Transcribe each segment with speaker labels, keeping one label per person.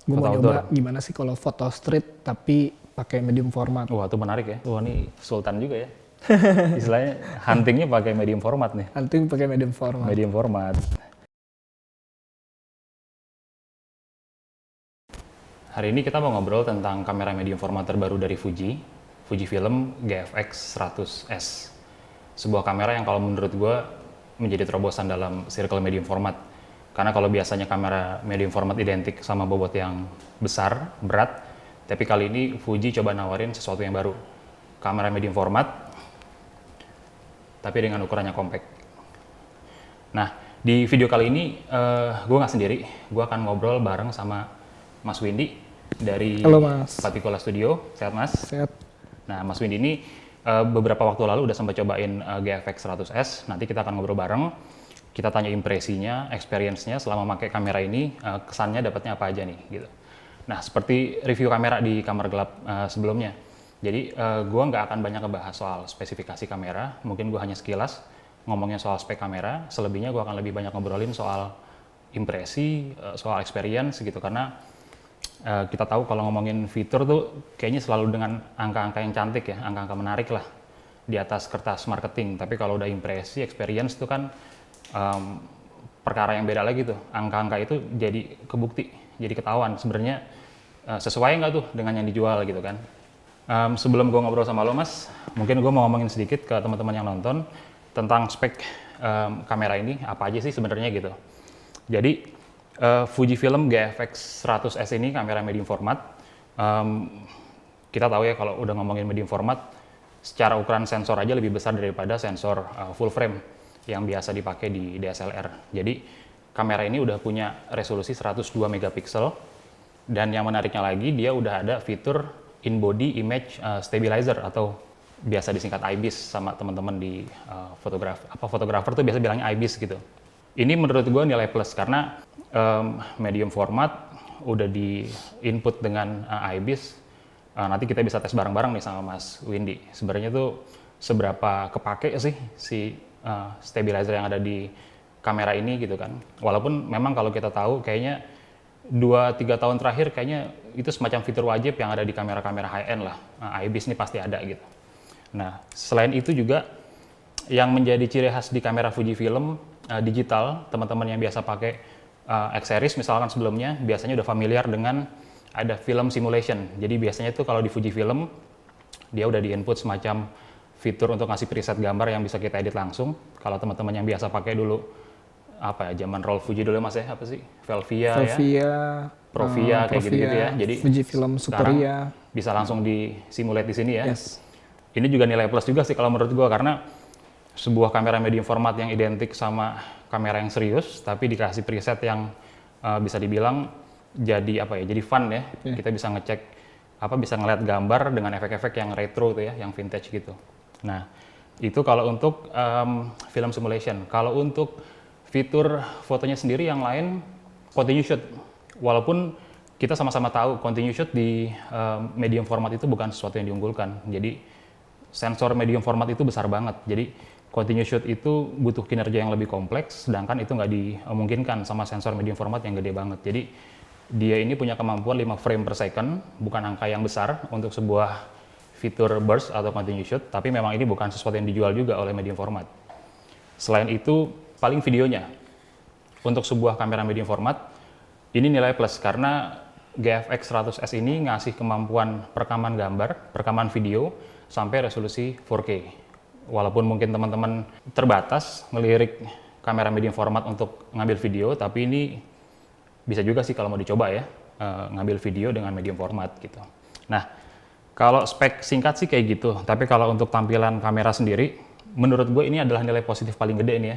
Speaker 1: Gue
Speaker 2: Foto
Speaker 1: mau
Speaker 2: outdoor.
Speaker 1: nyoba gimana sih kalau foto street tapi pakai medium format.
Speaker 2: Wah, itu menarik ya. Wah, ini Sultan juga ya. Istilahnya huntingnya pakai medium format nih.
Speaker 1: Nanti pakai medium format.
Speaker 2: Medium format. Hari ini kita mau ngobrol tentang kamera medium format terbaru dari Fuji, Fujifilm GFX 100S. Sebuah kamera yang kalau menurut gue menjadi terobosan dalam circle medium format. Karena kalau biasanya kamera medium format identik sama bobot yang besar, berat, tapi kali ini Fuji coba nawarin sesuatu yang baru. Kamera medium format, tapi dengan ukurannya compact. Nah, di video kali ini gue nggak sendiri, gue akan ngobrol bareng sama Mas Windy dari
Speaker 1: Halo Mas.
Speaker 2: Patikula Studio. Sehat Mas?
Speaker 1: Sehat.
Speaker 2: Nah, Mas Windy ini beberapa waktu lalu udah sempat cobain GFX 100S. Nanti kita akan ngobrol bareng. Kita tanya impresinya, experience-nya selama pakai kamera ini, kesannya dapatnya apa aja nih, gitu. Nah, seperti review kamera di kamar gelap sebelumnya. Jadi, gue nggak akan banyak ngebahas soal spesifikasi kamera. Mungkin gue hanya sekilas ngomongnya soal spek kamera. Selebihnya gue akan lebih banyak ngobrolin soal impresi, soal experience gitu. Karena kita tahu kalau ngomongin fitur tuh kayaknya selalu dengan angka-angka yang cantik ya, angka-angka menarik lah di atas kertas marketing. Tapi kalau udah impresi, experience tuh kan perkara yang beda lagi tuh. Angka-angka itu jadi kebukti, jadi ketahuan sebenarnya sesuai nggak tuh dengan yang dijual gitu kan. Sebelum gue ngobrol sama lo Mas, mungkin gue mau ngomongin sedikit ke teman-teman yang nonton tentang spek kamera ini, apa aja sih sebenarnya gitu. Jadi Fujifilm GFX 100S ini kamera medium format. Kita tahu ya kalau udah ngomongin medium format, secara ukuran sensor aja lebih besar daripada sensor full frame yang biasa dipakai di DSLR. Jadi kamera ini udah punya resolusi 102 megapiksel dan yang menariknya lagi dia udah ada fitur in-body image stabilizer atau biasa disingkat IBIS sama teman-teman di fotografer tuh biasa bilangnya IBIS gitu. Ini menurut gue nilai plus karena medium format udah di input dengan IBIS. Nanti kita bisa tes bareng-bareng nih sama Mas Windy. Sebenarnya tuh seberapa kepake sih si stabilizer yang ada di kamera ini gitu kan. Walaupun memang kalau kita tahu kayaknya 2-3 tahun terakhir kayaknya itu semacam fitur wajib yang ada di kamera-kamera high-end lah. IBIS ini pasti ada gitu. Nah, selain itu juga yang menjadi ciri khas di kamera Fujifilm digital, teman-teman yang biasa pakai X-series misalkan sebelumnya, biasanya udah familiar dengan ada film simulation. Jadi biasanya itu kalau di Fujifilm, dia udah di-input semacam fitur untuk ngasih preset gambar yang bisa kita edit langsung. Kalau teman-teman yang biasa pakai dulu, apa ya, zaman roll Fuji dulu Mas ya, apa sih? Velvia ya? Provia, kayak gitu-gitu ya. Jadi
Speaker 1: Fujifilm Superia.
Speaker 2: bisa langsung di-simulate di sini ya.
Speaker 1: Yes.
Speaker 2: Ini juga nilai plus juga sih kalau menurut gua, karena sebuah kamera medium format yang identik sama kamera yang serius, tapi dikasih preset yang bisa dibilang jadi apa ya, jadi fun ya. Kita bisa ngecek bisa ngeliat gambar dengan efek-efek yang retro tuh ya, yang vintage gitu. Nah, itu kalau untuk film simulation. Kalau untuk fitur fotonya sendiri yang lain, continuous shoot. Walaupun kita sama-sama tahu continuous shoot di medium format itu bukan sesuatu yang diunggulkan. Jadi sensor medium format itu besar banget. Jadi continuous shoot itu butuh kinerja yang lebih kompleks, sedangkan itu nggak dimungkinkan sama sensor medium format yang gede banget. Jadi dia ini punya kemampuan 5 frame per second, bukan angka yang besar untuk sebuah fitur burst atau continuous shoot, tapi memang ini bukan sesuatu yang dijual juga oleh medium format. Selain itu, paling videonya. Untuk sebuah kamera medium format, ini nilai plus karena GFX 100S ini ngasih kemampuan perekaman gambar, perekaman video, sampai resolusi 4K. Walaupun mungkin teman-teman terbatas ngelirik kamera medium format untuk ngambil video, tapi ini bisa juga sih kalau mau dicoba ya, ngambil video dengan medium format gitu. Nah, kalau spek singkat sih kayak gitu, tapi kalau untuk tampilan kamera sendiri, menurut gue ini adalah nilai positif paling gede nih ya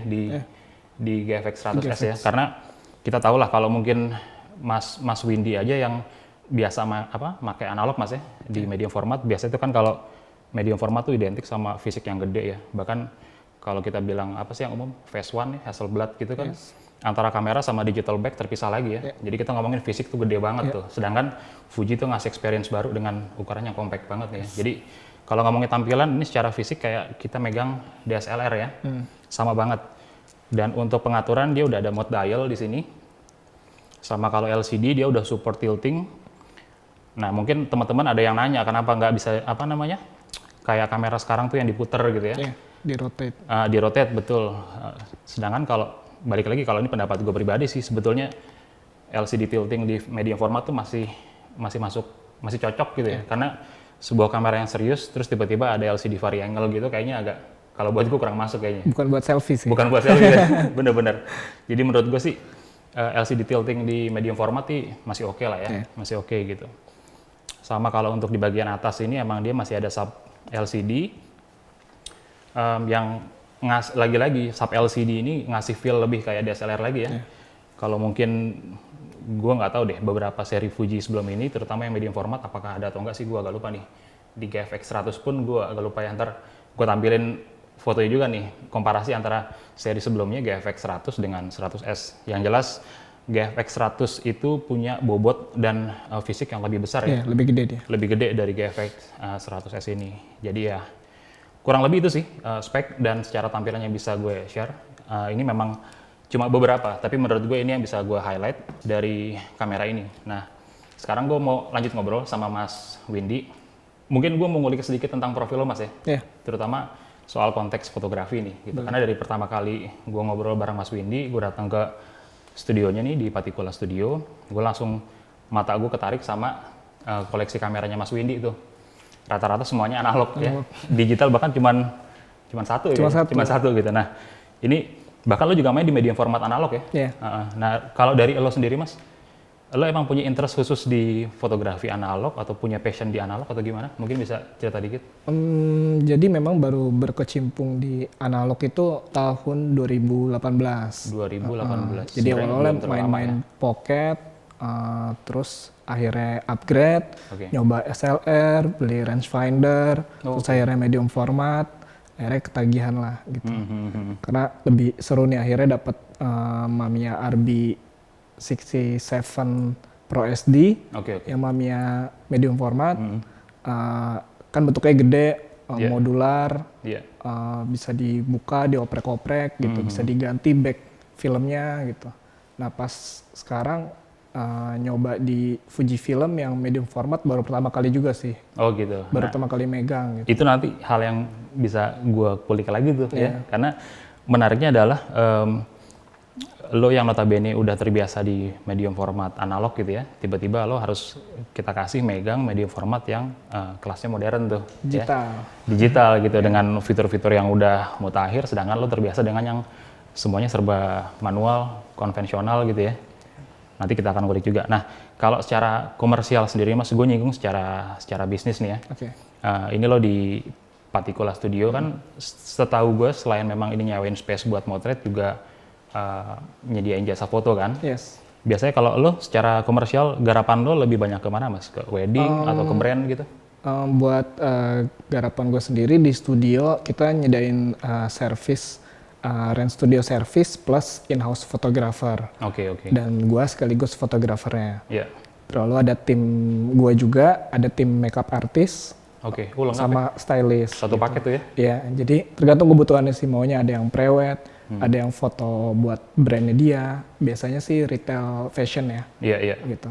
Speaker 2: di GFX 100S ya, karena kita tahu lah kalau mungkin Mas Windy aja yang biasa pakai analog Mas ya di medium format, biasa itu kan kalau medium format tuh identik sama fisik yang gede ya, bahkan kalau kita bilang apa sih yang umum, Phase One ya, Hasselblad gitu kan, antara kamera sama digital back terpisah lagi ya. Jadi kita ngomongin fisik tuh gede banget tuh. Sedangkan Fuji tuh ngasih experience baru dengan ukuran yang compact banget nih ya. Jadi kalau ngomongin tampilan ini secara fisik kayak kita megang DSLR ya. Sama banget. Dan untuk pengaturan dia udah ada mode dial di sini. Sama kalau LCD dia udah support tilting. Nah mungkin teman-teman ada yang nanya kenapa nggak bisa apa namanya kayak kamera sekarang tuh yang diputer gitu ya?
Speaker 1: Ya, di rotate.
Speaker 2: Di rotate betul. Sedangkan kalau balik lagi kalau ini pendapat gue pribadi sih sebetulnya LCD tilting di medium format tuh masih cocok gitu ya. Karena sebuah kamera yang serius terus tiba-tiba ada LCD variangle gitu kayaknya agak kalau buat gue kurang masuk kayaknya.
Speaker 1: Bukan buat selfie sih.
Speaker 2: Bukan buat selfie ya. Bener-bener. Jadi menurut gue sih LCD tilting di medium format sih masih oke lah ya. Masih oke gitu. Sama kalau untuk di bagian atas ini emang dia masih ada sub LCD yang lagi-lagi sub LCD ini ngasih feel lebih kayak DSLR lagi ya. Kalau mungkin gue nggak tahu deh beberapa seri Fuji sebelum ini, terutama yang medium format, apakah ada atau enggak sih gue agak lupa nih. Di GFX 100 pun gue agak lupa ya, ntar gue tampilin fotonya juga nih, komparasi antara seri sebelumnya GFX 100 dengan 100S. Yang jelas GFX 100 itu punya bobot dan fisik yang lebih besar ya.
Speaker 1: Lebih gede dia.
Speaker 2: Lebih gede dari GFX 100S ini. Jadi ya kurang lebih itu sih spek dan secara tampilan yang bisa gue share. Ini memang cuma beberapa, tapi menurut gue ini yang bisa gue highlight dari kamera ini. Nah, sekarang gue mau lanjut ngobrol sama Mas Windy. Mungkin gue mau ngulik sedikit tentang profil lo Mas ya, terutama soal konteks fotografi nih. Gitu. Karena dari pertama kali gue ngobrol bareng Mas Windy, gue datang ke studionya nih di Patikula Studio, gue langsung mata gue ketarik sama koleksi kameranya Mas Windy itu. Rata-rata semuanya analog ya, digital bahkan cuman satu ya, cuma satu gitu. Nah, ini bahkan lo juga main di medium format analog ya. Nah, kalau dari lo sendiri Mas, lo emang punya interest khusus di fotografi analog atau punya passion di analog atau gimana? Mungkin bisa cerita dikit.
Speaker 1: Jadi memang baru berkecimpung di analog itu tahun 2018.
Speaker 2: Jadi
Speaker 1: Jadi awalnya main-main pocket, terus akhirnya upgrade, nyoba SLR, beli rangefinder, terus akhirnya medium format, akhirnya ketagihan lah gitu. Karena lebih seru nih akhirnya dapat Mamiya RB67 Pro SD, yang Mamiya medium format, kan bentuknya gede, modular, bisa dibuka, dioprek-oprek gitu, bisa diganti back filmnya gitu. Nah pas sekarang nyoba di Fujifilm yang medium format baru pertama kali juga sih.
Speaker 2: Oh gitu.
Speaker 1: Baru pertama kali megang gitu.
Speaker 2: Itu nanti hal yang bisa gue kulik lagi tuh ya. Karena menariknya adalah lo yang notabene udah terbiasa di medium format analog gitu ya. Tiba-tiba lo harus kita kasih megang medium format yang kelasnya modern tuh.
Speaker 1: Digital.
Speaker 2: Ya. Digital gitu dengan fitur-fitur yang udah mutakhir. Sedangkan lo terbiasa dengan yang semuanya serba manual, konvensional gitu ya. Nanti kita akan kulik juga. Nah, kalau secara komersial sendiri Mas, gue nyinggung secara bisnis nih ya. Ini lo di Patikula Studio kan, setahu gue selain memang ini nyawain space buat motret juga nyediain jasa foto kan. Biasanya kalau lo secara komersial garapan lo lebih banyak kemana Mas? Ke wedding atau ke brand gitu?
Speaker 1: Buat garapan gue sendiri di studio kita nyediain service. Rent studio service plus in-house photographer. Dan gue sekaligus fotografernya. Lalu ada tim gue juga, ada tim makeup artist, sama stylist.
Speaker 2: Satu paket tuh ya?
Speaker 1: Iya, jadi tergantung kebutuhannya sih, maunya ada yang prewed, ada yang foto buat brandnya dia, biasanya sih retail fashion ya. Gitu.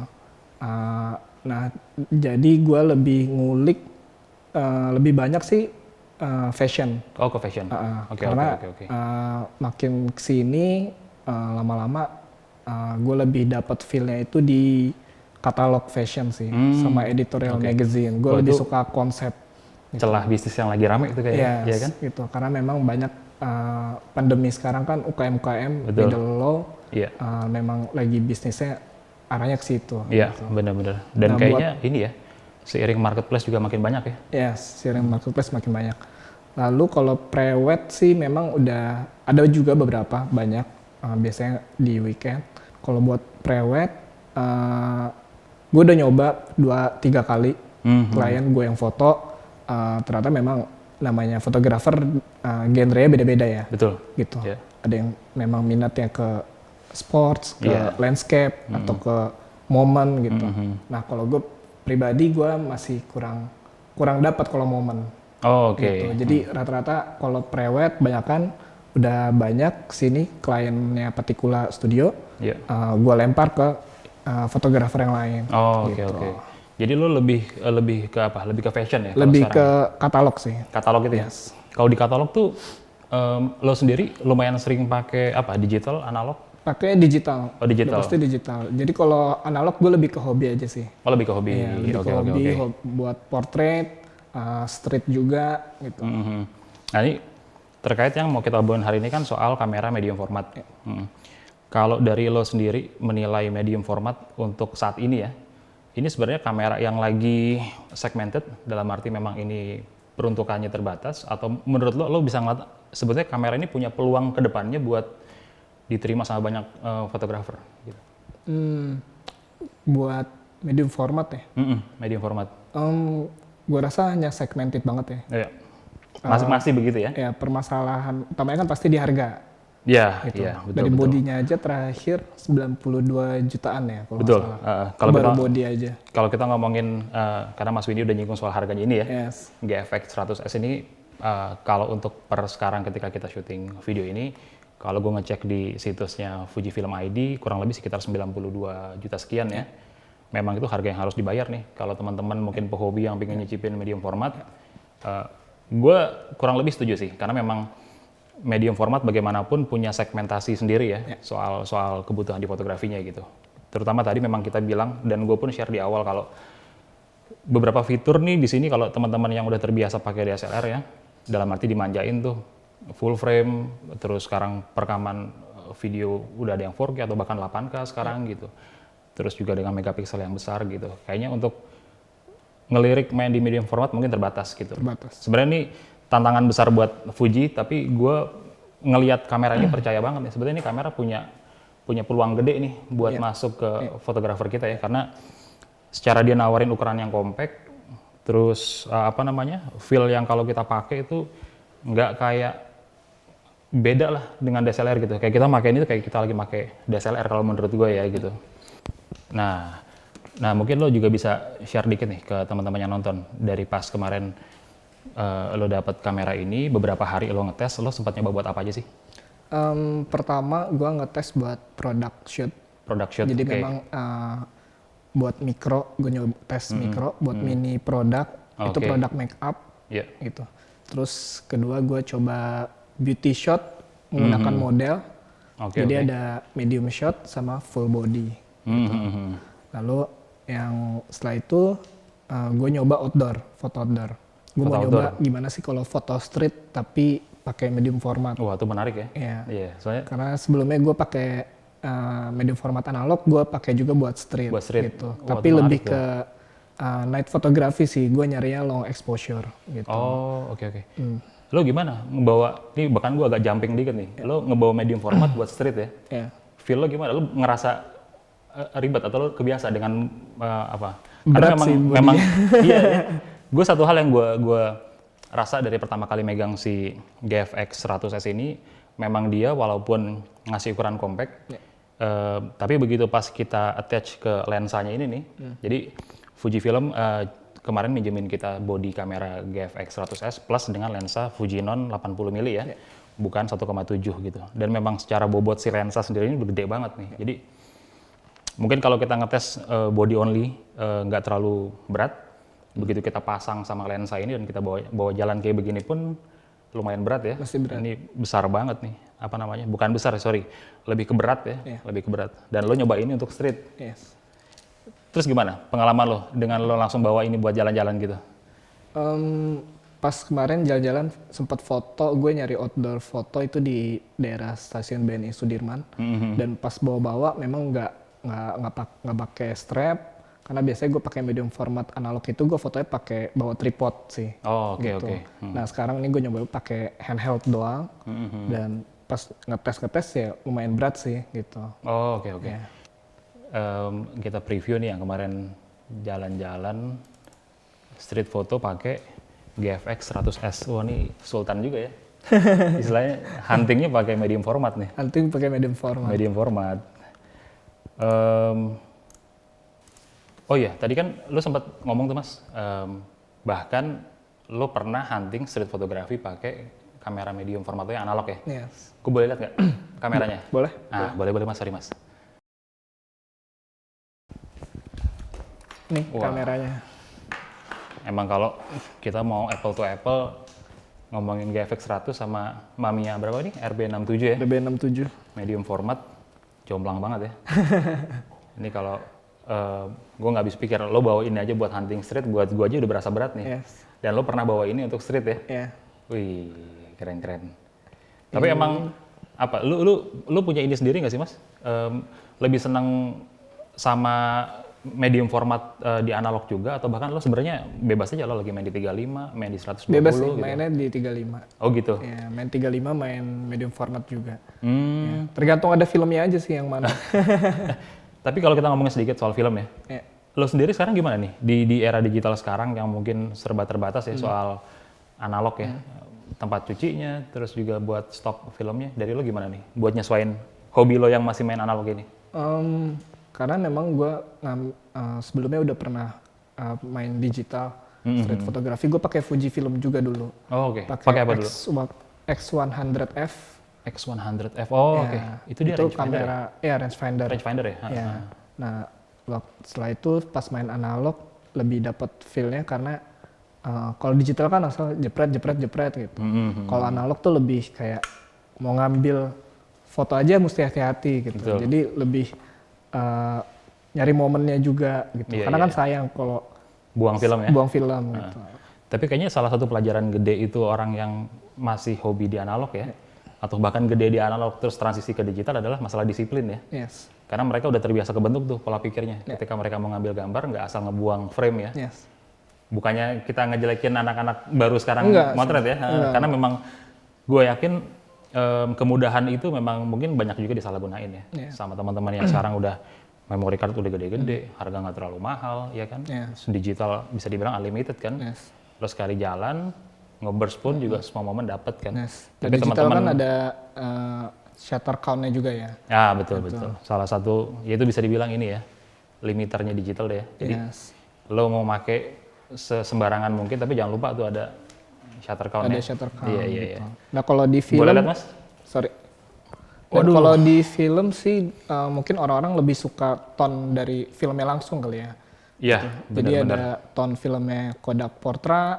Speaker 1: Nah, jadi gue lebih ngulik, lebih banyak sih fashion.
Speaker 2: Ke fashion.
Speaker 1: Karena makin kesini lama-lama gue lebih dapat feel-nya itu di katalog fashion sih, sama editorial magazine. Gue lebih suka konsep.
Speaker 2: Celah bisnis yang lagi rame itu kayaknya, ya kan?
Speaker 1: Gitu. Karena memang banyak pandemi sekarang kan UKM, middle low, memang lagi bisnisnya arahnya ke situ.
Speaker 2: Iya, benar-benar. Dan kayaknya ini ya, seiring marketplace juga makin banyak ya?
Speaker 1: Iya, seiring marketplace makin banyak. Lalu kalau prewed sih memang udah ada juga beberapa, banyak, biasanya di weekend. Kalau buat prewed, gue udah nyoba 2-3 kali klien gue yang foto, ternyata memang namanya fotografer genre-nya beda-beda ya.
Speaker 2: Betul.
Speaker 1: Gitu. Ada yang memang minatnya ke sports, ke landscape, atau ke momen gitu. Nah kalau gue pribadi gue masih kurang dapat kalau momen. Gitu. Jadi rata-rata kalau prewed banyakan udah banyak sini kliennya Patikula Studio, gue lempar ke fotografer yang lain.
Speaker 2: Oh, oke
Speaker 1: gitu.
Speaker 2: oke. Jadi lo lebih ke apa? Lebih ke fashion ya? kalau
Speaker 1: Lebih
Speaker 2: sekarang?
Speaker 1: ke katalog sih.
Speaker 2: Katalog gitu ya?
Speaker 1: Yes.
Speaker 2: Kalau di katalog tuh lo sendiri lumayan sering pakai apa? Digital, analog?
Speaker 1: Pakai digital.
Speaker 2: Oh, digital.
Speaker 1: Udah pasti digital. Jadi kalau analog gue lebih ke hobi aja sih.
Speaker 2: Oh, lebih ke hobi.
Speaker 1: Iya, lebih
Speaker 2: Oke
Speaker 1: ke
Speaker 2: oke
Speaker 1: hobi,
Speaker 2: oke.
Speaker 1: buat portrait, street juga gitu.
Speaker 2: Mhm. Nah ini terkait yang mau kita obrolin hari ini kan soal kamera medium format. Kalau dari lo sendiri menilai medium format untuk saat ini ya, ini sebenarnya kamera yang lagi segmented, dalam arti memang ini peruntukannya terbatas, atau menurut lo bisa ngeliat sebetulnya kamera ini punya peluang ke depannya buat diterima sama banyak fotografer gitu.
Speaker 1: Buat medium format ya,
Speaker 2: Medium format.
Speaker 1: gue rasa hanya segmented banget ya.
Speaker 2: Iya. Masih begitu ya?
Speaker 1: Ya permasalahan utamanya kan pasti di harga.
Speaker 2: Iya,
Speaker 1: Gitu.
Speaker 2: iya, betul.
Speaker 1: Dari
Speaker 2: betul.
Speaker 1: bodinya aja terakhir 92 jutaan ya kalau
Speaker 2: Betul.
Speaker 1: nggak salah.
Speaker 2: Kalau
Speaker 1: Baru
Speaker 2: kita
Speaker 1: body aja.
Speaker 2: kalau kita ngomongin karena Mas Windy udah nyinggung soal harganya ini ya,
Speaker 1: Yes.
Speaker 2: GFX 100S ini kalau untuk per sekarang ketika kita syuting video ini, kalau gue ngecek di situsnya Fujifilm ID kurang lebih sekitar 92 juta sekian ya. Memang itu harga yang harus dibayar nih. Kalau teman-teman mungkin pehobi yang pengen nyicipin medium format, gue kurang lebih setuju sih, karena memang medium format bagaimanapun punya segmentasi sendiri ya, soal kebutuhan di fotografinya gitu. Terutama tadi memang kita bilang, dan gue pun share di awal kalau beberapa fitur nih di sini kalau teman-teman yang udah terbiasa pakai DSLR ya, dalam arti dimanjain tuh full frame, terus sekarang perekaman video udah ada yang 4K atau bahkan 8K sekarang gitu. Terus juga dengan megapiksel yang besar gitu. Kayaknya untuk ngelirik main di medium format mungkin terbatas gitu.
Speaker 1: Terbatas.
Speaker 2: Sebenarnya ini tantangan besar buat Fuji, tapi gue ngelihat kamera ini percaya banget nih. Sebetulnya ini kamera punya peluang gede nih buat masuk ke fotografer kita ya, karena secara dia nawarin ukuran yang compact, terus feel yang kalau kita pakai itu nggak kayak beda lah dengan DSLR gitu. Kayak kita pakai ini tuh kayak kita lagi pakai DSLR kalau menurut gue ya gitu. Nah mungkin lo juga bisa share dikit nih ke teman-teman yang nonton dari pas kemarin lo dapat kamera ini, beberapa hari lo ngetes, lo sempat nyoba buat apa aja sih?
Speaker 1: Pertama gue ngetes buat product shoot.
Speaker 2: Product shoot.
Speaker 1: Jadi memang buat mikro, gue nyoba tes mikro, buat mini produk, itu produk make up gitu. Terus kedua gue coba beauty shot menggunakan model. Jadi ada medium shot sama full body. Gitu. Lalu yang setelah itu gue nyoba outdoor, foto outdoor. Gue mau nyoba gimana sih kalau foto street tapi pakai medium format.
Speaker 2: Wah, itu menarik ya.
Speaker 1: Iya.
Speaker 2: Soalnya
Speaker 1: karena sebelumnya gue pakai medium format analog, gue pakai juga buat street. Gitu. Tapi lebih ke night photography sih, gue nyarinya long exposure gitu.
Speaker 2: Oh, oke. Lo gimana ngebawa, ini bahkan gue agak jumping dikit nih, lo ngebawa medium format buat street ya?
Speaker 1: Iya.
Speaker 2: Feel lo gimana? Lo ngerasa ribet atau lo kebiasa dengan apa?
Speaker 1: Berat
Speaker 2: Karena
Speaker 1: sih
Speaker 2: memang iya. Gue satu hal yang gue rasa dari pertama kali megang si GFX 100S ini, memang dia walaupun ngasih ukuran compact, tapi begitu pas kita attach ke lensanya ini nih, jadi Fujifilm kemarin minjemin kita body kamera GFX 100S plus dengan lensa Fujinon 80mm ya, bukan 1,7 gitu. Dan memang secara bobot si lensa sendiri ini udah gede banget nih. Jadi mungkin kalau kita ngetes body only nggak terlalu berat. Begitu kita pasang sama lensa ini dan kita bawa jalan kayak begini pun lumayan berat ya.
Speaker 1: Masih berat.
Speaker 2: Ini besar banget nih. Apa namanya? Bukan besar, sorry. Lebih ke berat ya. Lebih ke berat. Dan lo nyoba ini untuk street.
Speaker 1: Yes.
Speaker 2: Terus gimana pengalaman lo dengan lo langsung bawa ini buat jalan-jalan gitu?
Speaker 1: Pas kemarin jalan-jalan sempat foto, gue nyari outdoor foto itu di daerah stasiun BNI Sudirman. Dan pas bawa-bawa memang nggak pakai strap. Karena biasanya gue pakai medium format analog itu gue fotonya pakai bawa tripod sih.
Speaker 2: Oh, oke.
Speaker 1: Nah sekarang ini gue nyoba pakai handheld doang dan pas ngetes ya lumayan berat sih gitu.
Speaker 2: Oh, oke. Kita preview nih yang kemarin jalan-jalan street foto pakai GFX 100S. Wah, ini sultan juga ya. Istilahnya huntingnya pakai medium format nih.
Speaker 1: Hunting pakai medium format.
Speaker 2: Medium format. Oh iya, tadi kan lo sempat ngomong tuh Mas, bahkan lo pernah hunting street photography pakai kamera medium format yang analog ya?
Speaker 1: Yes.
Speaker 2: Gue boleh lihat nggak kameranya?
Speaker 1: Boleh.
Speaker 2: Boleh Mas, sorry Mas.
Speaker 1: nih kameranya.
Speaker 2: Emang kalau kita mau apple to apple ngomongin GFX 100 sama Mamiya berapa nih? RB67 ya?
Speaker 1: RB67.
Speaker 2: Medium format, jomplang banget ya. Ini kalau gue nggak habis pikir, lo bawa ini aja buat hunting street, buat gue aja udah berasa berat nih.
Speaker 1: Yes.
Speaker 2: Dan lo pernah bawa ini untuk street ya?
Speaker 1: Iya.
Speaker 2: Wih, keren-keren. Tapi emang apa? Lu punya ini sendiri nggak sih mas? Lebih senang sama medium format di analog juga atau bahkan lo sebenarnya bebas aja lo lagi main di 35, main di 120
Speaker 1: bebas sih,
Speaker 2: gitu?
Speaker 1: mainnya di 35.
Speaker 2: Oh gitu?
Speaker 1: Ya, main 35, main medium format juga. Ya, tergantung ada filmnya aja sih yang mana.
Speaker 2: Tapi kalau kita ngomongin sedikit soal film ya, lo sendiri sekarang gimana nih? Di era digital sekarang yang mungkin serba terbatas ya soal analog ya, tempat cucinya, terus juga buat stok filmnya, dari lo gimana nih? Buat nyesuaiin hobi lo yang masih main analog ini?
Speaker 1: Karena memang gue sebelumnya udah pernah main digital, street fotografi. Gue pakai Fujifilm juga dulu.
Speaker 2: Oh oke. Pakai apa dulu?
Speaker 1: X100F.
Speaker 2: X100F. Oh oke. Itu dia rangefinder.
Speaker 1: Kamera, ya rangefinder.
Speaker 2: Rangefinder ya.
Speaker 1: Ya. Nah, setelah itu pas main analog lebih dapat feel-nya karena kalau digital kan asal jepret gitu. Kalau analog tuh lebih kayak mau ngambil foto aja mesti hati-hati gitu.
Speaker 2: Betul.
Speaker 1: Jadi lebih nyari momennya juga gitu.
Speaker 2: Iya,
Speaker 1: Karena kan sayang kalau
Speaker 2: buang film ya.
Speaker 1: Buang film gitu.
Speaker 2: Tapi kayaknya salah satu pelajaran gede itu orang yang masih hobi di analog ya, atau bahkan gede di analog terus transisi ke digital adalah masalah disiplin ya.
Speaker 1: Yes.
Speaker 2: Karena mereka udah terbiasa kebentuk tuh pola pikirnya. Ketika mereka mau ngambil gambar nggak asal ngebuang frame ya.
Speaker 1: Yes.
Speaker 2: Bukannya kita ngejelekin anak-anak baru sekarang motret ya, karena memang gue yakin kemudahan itu memang mungkin banyak juga disalahgunain ya. Sama teman-teman yang sekarang udah memory card udah gede-gede, harga nggak terlalu mahal, ya kan? Digital bisa dibilang unlimited kan? Terus sekali jalan, nge-burst pun juga semua momen dapat kan?
Speaker 1: Tapi teman-teman kan ada shutter count-nya juga ya?
Speaker 2: Ya betul. Salah satu, ya itu bisa dibilang ini ya, limiternya digital deh. Jadi lo mau make sembarangan mungkin, tapi jangan lupa tuh ada shutter count-nya.
Speaker 1: Ada shutter count.
Speaker 2: Iya.
Speaker 1: Gitu. Nah kalau di film,
Speaker 2: boleh lihat mas?
Speaker 1: Sorry. Kalau di film sih mungkin orang-orang lebih suka tone dari filmnya langsung kali ya.
Speaker 2: Iya.
Speaker 1: Jadi ada tone filmnya Kodak Portra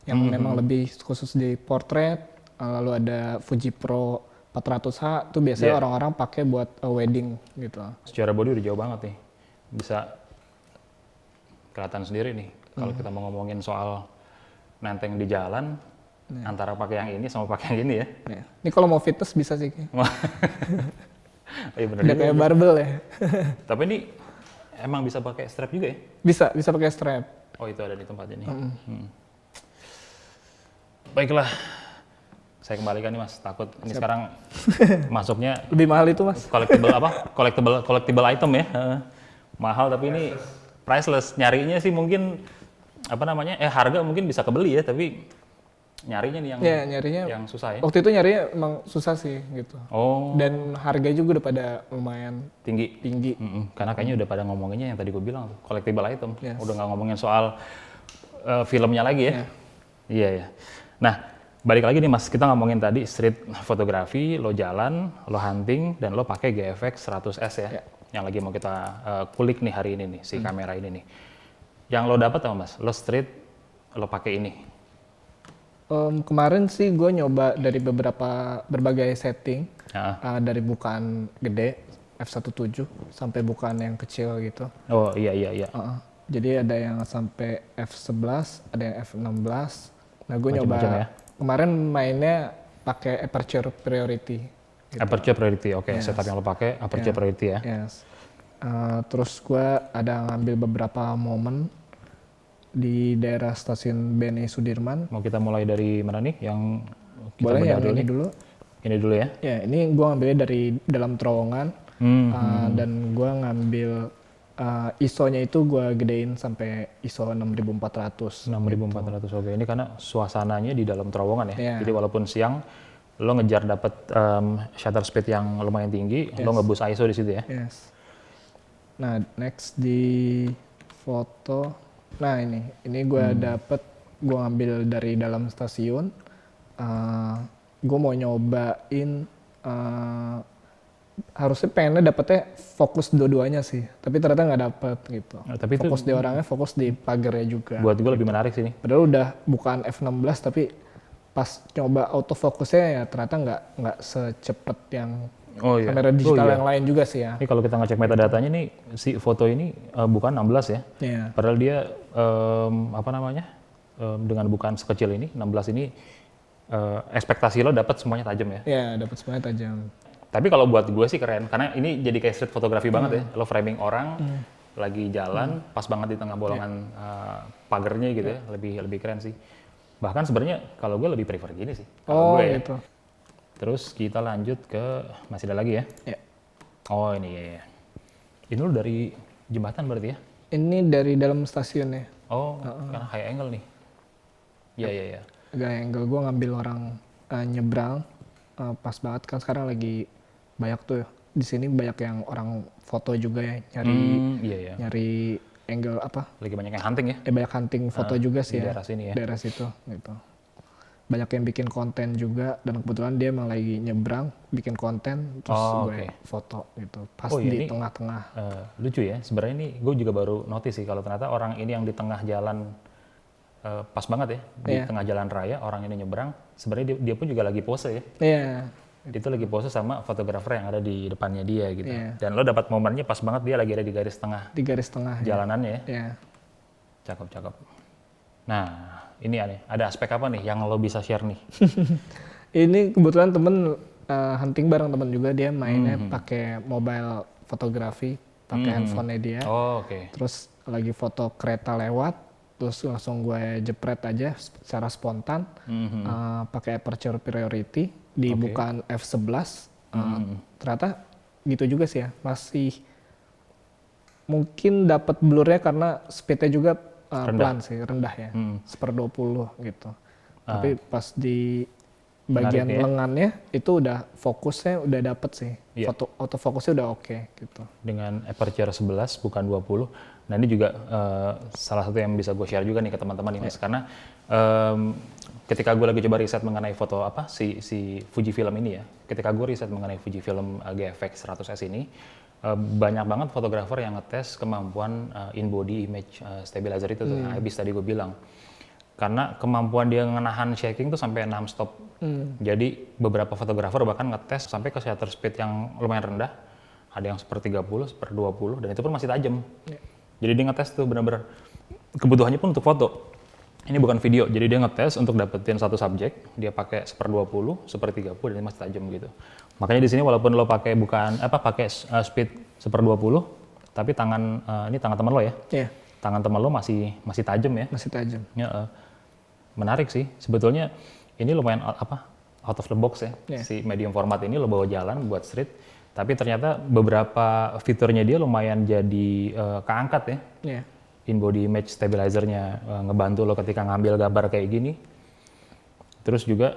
Speaker 1: yang memang lebih khusus di portrait. Lalu ada Fuji Pro 400H tuh biasanya orang-orang pakai buat wedding gitu.
Speaker 2: Secara body udah jauh banget nih. Bisa kelihatan sendiri nih. Kalau kita mau ngomongin soal nenteng di jalan, antara pakai yang ini sama pakai yang ini ya.
Speaker 1: Ini kalau mau fitness bisa sih.
Speaker 2: Iya bener
Speaker 1: udah kayak barbel ya.
Speaker 2: Tapi ini emang bisa pakai strap juga ya?
Speaker 1: Bisa pakai strap.
Speaker 2: Oh itu ada di tempat ini. Baiklah, saya kembalikan nih mas. Takut ini sekarang masuknya
Speaker 1: lebih mahal itu mas.
Speaker 2: Collectible item ya. Mahal tapi ini priceless. Nyarinya sih mungkin harga mungkin bisa kebeli ya, tapi nyarinya nih yang susah ya.
Speaker 1: Waktu itu nyarinya emang susah sih gitu.
Speaker 2: Oh.
Speaker 1: Dan harganya juga udah pada lumayan tinggi.
Speaker 2: Karena kayaknya udah pada ngomonginnya yang tadi gue bilang tuh, collectible item. Udah nggak ngomongin soal filmnya lagi ya. Iya ya. Nah, balik lagi nih mas, kita ngomongin tadi street fotografi, lo jalan, lo hunting, dan lo pakai GFX 100S ya. Yang lagi mau kita kulik nih hari ini nih, si kamera ini nih. Yang lo dapat apa mas? Lo street, lo pakai ini.
Speaker 1: Kemarin sih gue nyoba dari berbagai setting, dari bukaan gede f1.7 sampai bukaan yang kecil gitu.
Speaker 2: Oh iya.
Speaker 1: Jadi ada yang sampai f11, ada yang f16. Nah gue nyoba ya? Kemarin mainnya pakai aperture priority. Gitu.
Speaker 2: Aperture priority, oke. Setup yang lo pakai aperture priority ya.
Speaker 1: Terus gue ada ngambil beberapa momen di daerah stasiun BNI Sudirman.
Speaker 2: Mau kita mulai dari mana nih? Yang kita
Speaker 1: boleh yang ini dulu.
Speaker 2: Ini dulu ya?
Speaker 1: Ya, ini gue ngambilnya dari dalam terowongan. Dan gue ngambil ISO-nya itu gue gedein sampai ISO 6400.
Speaker 2: 6400, gitu. Oke. Ini karena suasananya di dalam terowongan ya? Jadi walaupun siang, lo ngejar dapet shutter speed yang lumayan tinggi, lo ngeboost ISO di situ ya? Nah,
Speaker 1: next di foto. Nah ini gue gue ngambil dari dalam stasiun. Gue mau nyobain harusnya pengennya dapetnya fokus dua-duanya sih, tapi ternyata nggak dapet gitu.
Speaker 2: Tapi
Speaker 1: fokus
Speaker 2: itu
Speaker 1: di orangnya, fokus di pagernya juga.
Speaker 2: buat gue lebih menarik sih nih.
Speaker 1: Padahal udah bukan F16 tapi pas coba autofokusnya ya ternyata nggak secepet yang kamera digital yang lain juga sih ya.
Speaker 2: Ini kalau kita ngecek metadatanya nih, si foto ini bukan 16 ya.
Speaker 1: Iya.
Speaker 2: Padahal dia dengan bukan sekecil ini, 16 ini ekspektasi lo dapat semuanya tajam ya.
Speaker 1: Iya, dapat semuanya tajam.
Speaker 2: Tapi kalau buat gue sih keren, karena ini jadi kayak street fotografi banget ya. Lo framing orang lagi jalan, pas banget di tengah bolongan pagernya gitu ya, lebih keren sih. Bahkan sebenarnya kalau gue lebih prefer gini sih. Kalau gue
Speaker 1: gitu.
Speaker 2: Terus kita lanjut ke, masih ada lagi ya?
Speaker 1: Ya.
Speaker 2: Oh ini ya. Ini lo dari jembatan berarti ya?
Speaker 1: Ini dari dalam stasiun ya.
Speaker 2: Oh, karena high angle nih. Iya.
Speaker 1: Agak angle gue ngambil orang nyebrang, pas banget kan sekarang lagi banyak tuh di sini banyak yang orang foto juga ya nyari angle apa?
Speaker 2: Lagi banyak yang hunting ya?
Speaker 1: Banyak hunting foto juga sih
Speaker 2: di
Speaker 1: ya.
Speaker 2: daerah sini ya.
Speaker 1: Daerah situ gitu. Banyak yang bikin konten juga dan kebetulan dia emang lagi nyebrang bikin konten terus gue foto gitu pas di tengah-tengah.
Speaker 2: Lucu ya, sebenarnya ini gue juga baru notice sih kalau ternyata orang ini yang di tengah jalan pas banget ya di tengah jalan raya orang ini nyebrang sebenarnya dia pun juga lagi pose ya.
Speaker 1: Iya.
Speaker 2: Itu lagi pose sama fotografer yang ada di depannya dia gitu. Dan lo dapat momennya pas banget dia lagi ada di garis tengah.
Speaker 1: Di garis tengah.
Speaker 2: Jalanannya ya.
Speaker 1: Iya.
Speaker 2: Cakep. Nah, ini aneh. Ada aspek apa nih yang lo bisa share nih?
Speaker 1: Ini kebetulan temen hunting bareng temen juga, dia mainnya pakai mobile fotografi, pakai handphonenya dia. Terus lagi foto kereta lewat, terus langsung gue jepret aja secara spontan, pakai aperture priority di bukan f11. Ternyata gitu juga sih ya, masih mungkin dapat blurnya karena speednya juga pelan sih, rendah ya, 1/20 gitu. Tapi pas di bagian lengannya itu udah fokusnya udah dapet sih, autofokusnya udah oke gitu.
Speaker 2: Dengan aperture 11 bukan 20. Nah ini juga salah satu yang bisa gue share juga nih ke teman-teman ini, karena ketika gue lagi coba riset mengenai foto si Fujifilm ini ya, ketika gue riset mengenai Fujifilm GFX 100S ini, banyak banget fotografer yang ngetes kemampuan in-body image stabilizer itu yang habis tadi gue bilang. Karena kemampuan dia menahan shaking tuh sampai 6 stop. Jadi beberapa fotografer bahkan ngetes sampai ke shutter speed yang lumayan rendah. Ada yang 1/30, 1/20, dan itu pun masih tajam. Jadi dia ngetes tuh benar-benar kebutuhannya pun untuk foto. Ini bukan video, jadi dia ngetes untuk dapetin satu subjek, dia pakai 1/20, 1/30, dan masih tajam gitu. Makanya di sini walaupun lo pakai pakai speed 1/20, tapi ini tangan teman lo ya?
Speaker 1: Iya.
Speaker 2: Tangan teman lo masih tajam ya?
Speaker 1: Masih tajam.
Speaker 2: Ya, menarik sih. Sebetulnya ini lumayan out of the box ya. Si medium format ini lo bawa jalan buat street, tapi ternyata beberapa fiturnya dia lumayan jadi keangkat ya.
Speaker 1: Iya.
Speaker 2: In-body image stabilizer-nya ngebantu lo ketika ngambil gambar kayak gini. Terus juga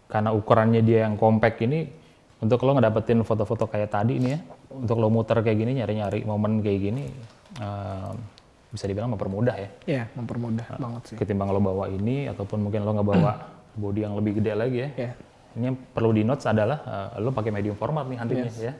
Speaker 2: karena ukurannya dia yang compact ini, untuk lo ngedapetin foto-foto kayak tadi nih ya, untuk lo muter kayak gini, nyari-nyari momen kayak gini, bisa dibilang mempermudah ya.
Speaker 1: Iya, mempermudah banget sih.
Speaker 2: Ketimbang lo bawa ini, ataupun mungkin lo ngebawa body yang lebih gede lagi ya. Ini yang perlu di notes adalah lo pakai medium format nih huntingnya ya.